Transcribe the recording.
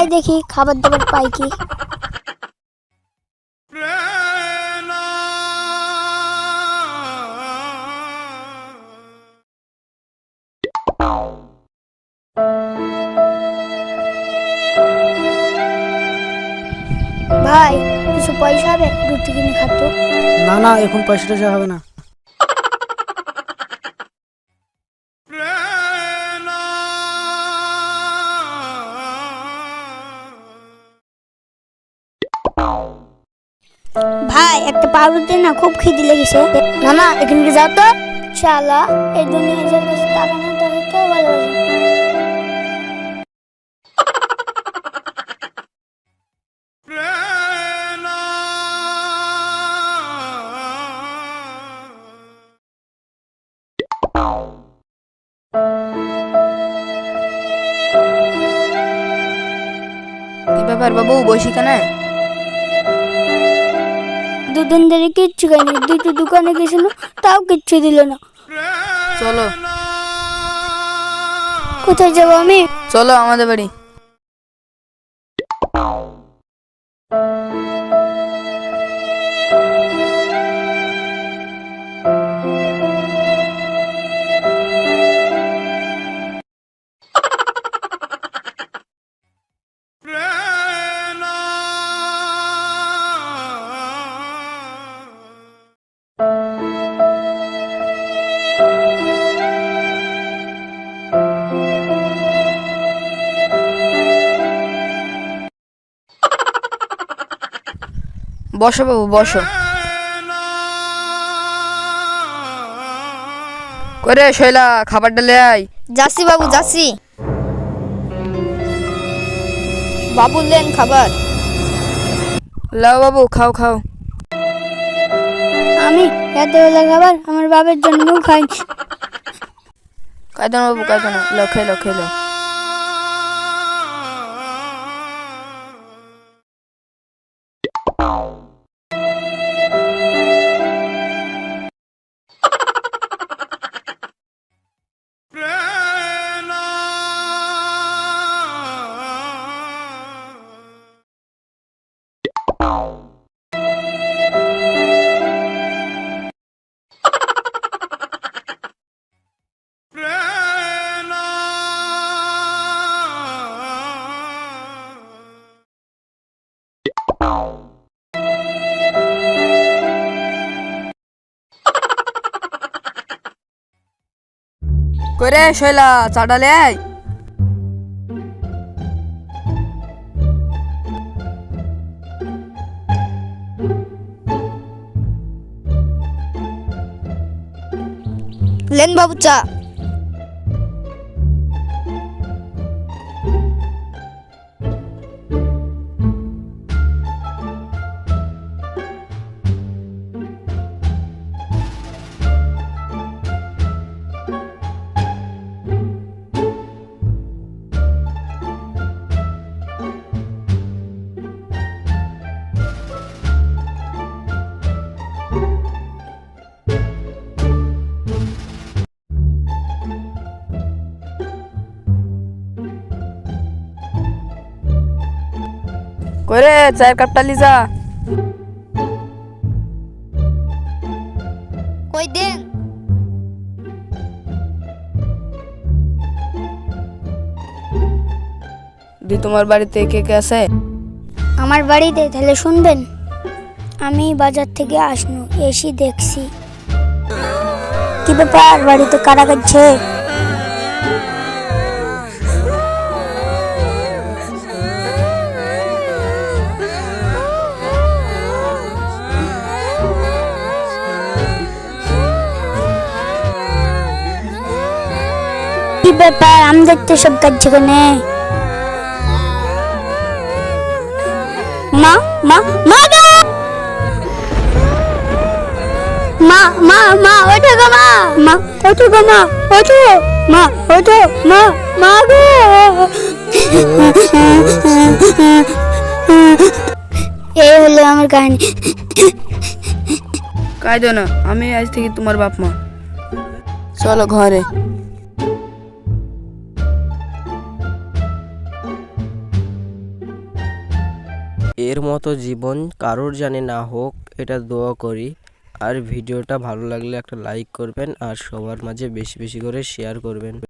যাই দেখি খাবার দাবার পাই কি। ভাই কিছু পয়সা হবে, রুটি কিনে খাতো। না না, এখন পয়সা টয়সা হবে না। ভাই একটা পাউরুটি না, খুব খিদে লেগেছে। না না, এখানে যাও তো। শালা এই দুনিয়ায় যার কাছে টাকা নেই তাকে কেউ ভালোবাসে না। কি ব্যাপার বাবু, বসি কেন? দুদিন ধরে কিচ্ছু খাইনি, দুটো দোকানে গেছিল তাও কিচ্ছু দিল না। চলো কোথায় যাবো আমি? চলো আমাদের বাড়ি। বসো বাবু বসো। করে শৈলা খাবার ডালে আয়। যাচ্ছি বাবু যাচ্ছি। বাবু লেন খাবার। লাও বাবু খাও খাও। আমি এত বেলা খাবার আমার বাবার জন্যও খাই। কায়দা না বাবু কায়দা না, লো খেলো খেলো। করে শৈলা চা ডালে আয়। লেন বাবু চা। করে চায়ের কাপটা লিজা। কই দেন। দি তোমার বাড়িতে কে কে আছে? আমার বাড়িতে তাহলে শুনবেন, আমি বাজার থেকে আসনু এসি দেখছি। কি ব্যাপার, বাড়িতে কারা কাছে? কি ব্যাপার, আমি দেখতে সব কাজ কেনে? মা মা মা গো! মা মা মা ওঠো গো, মা মা ওঠো গো, মা ওঠো, মা ওঠো, মা মা গো! এই হলো আমার কাহিনী। কায়দো না, আমি আজ থেকে তোমার বাপ মা। চলো ঘরে। এর মতো জীবন কারোর জানি না হোক, এটা দোয়া করি। আর ভিডিওটা ভালো লাগলে একটা লাইক করবেন আর সবার মাঝে বেশি বেশি করে শেয়ার করবেন।